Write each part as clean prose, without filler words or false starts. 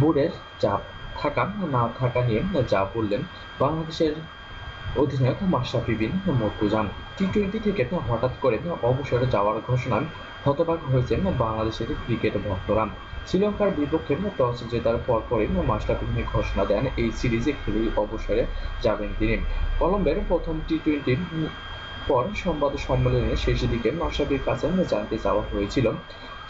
বোর্ডের চাপ থাকা না থাকা নিয়ে যা বললেন বাংলাদেশের অধিনায়ক মাশরাফি বিন মুর্তজা। টি-20 থেকে হঠাৎ করে অবসরে যাওয়ার ঘোষণায় হতবাক হয়েছেন বাংলাদেশের ক্রিকেট ভক্তরা। শ্রীলঙ্কার বিপক্ষে টস জেতার পরপরই মাশরাফি ঘোষণা দেন এই সিরিজে খেলেই অবসরে যাবেন তিনি। কলম্বোর প্রথম টি-20 পর সংবাদ সম্মেলনের শেষ দিকে মাশরাফির কাছে জানতে চাওয়া হয়েছিল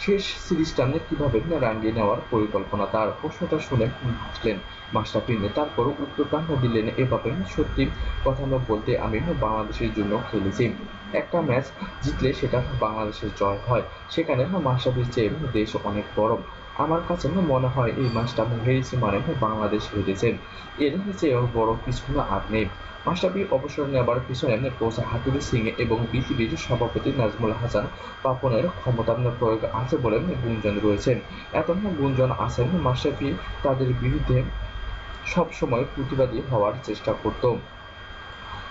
শেষ সিরিজটা কিভাবে রাঙিয়ে নেওয়ার পরিকল্পনা তার। প্রশ্নটা শুনে হাসলেন মাশরাফি, তারপর উত্তরটা দিলেন এভাবে, সত্যি কথা বলতে আমি বাংলাদেশের জন্য খেলেছি। একটা ম্যাচ জিতলে সেটা বাংলাদেশের জয় হয়, সেখানে মাশরাফির চেয়ে দেশ অনেক বড়। আমার কাছে মনে হয় এই ম্যাচটা হেরেছে মানে বাংলাদেশ হেরেছে, এর চেয়েও বড় কিছু আর নেই। মাশরাফি অবসর নেবার পিছনে কোচ হাতুড়ি সিং এবং বিসিবির সভাপতি নাজমুল হাসান পাপনের ক্ষমতা প্রয়োগ আছে বলে গুঞ্জন রয়েছে। এত গুঞ্জন আছে মাশরাফি তাদের বিরুদ্ধে সবসময় প্রতিবাদী হওয়ার চেষ্টা করত।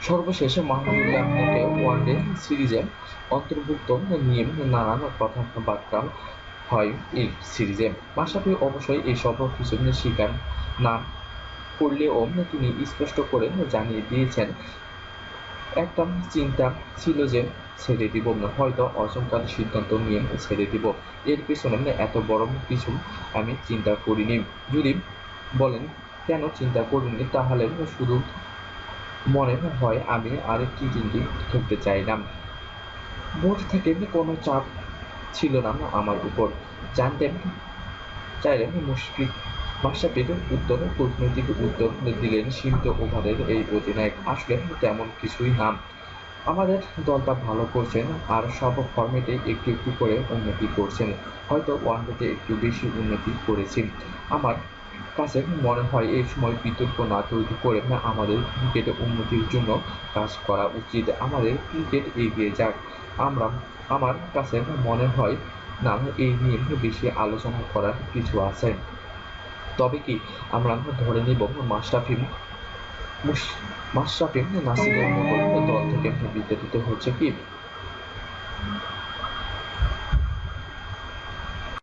সর্বশেষে মাহমুদুল্লাহকে ওয়ানডে সিরিজে অন্তর্ভুক্ত নিয়ে নানান কথাবার্তা হয় এই সিরিজে। মাশরাফি অবশ্যই এইসব কিছু স্বীকার না করলেও তিনি স্পষ্ট করে জানিয়ে দিয়েছেন, একটা চিন্তা ছিল যে ছেড়ে দিব, হয়তো অচমকার সিদ্ধান্ত নিয়ে ছেড়ে দিব। এর পেছনে এত বড় কিছু আমি চিন্তা করিনি। যদি বলেন কেন চিন্তা করিনি, তাহলে শুধু মনে হয় আমি আর টি-20 খেলতে চাইলাম। বোর্ড থেকে কোনো চাপ ছিল না আমার উপর। জানতে চাইলেন মুশফিক। মাশরাফির উত্তর কূটনৈতিক উত্তর দিলেন সীমিত ওভারের এই অধিনায়ক। আসলে তেমন কিছুই না, আমাদের দলটা ভালো করছেন আর সব ফর্মেটে একটু একটু করে উন্নতি করছেন, হয়তো ওয়ানডেতে একটু বেশি উন্নতি করেছি। আমার কাছে মনে হয় এই সময় বিতর্ক না তৈরি করে আমাদের ক্রিকেটে উন্নতির জন্য কাজ করা উচিত। আমাদের ক্রিকেট এগিয়ে যাক। আমার কাছে মনে হয় না এই নিয়ে বেশি আলোচনা করার কিছু আছে। তবে কি আমরা ধরে নিব মাশরাফি নাসিরের মতো দল থেকে বিতাড়িত হচ্ছে কি?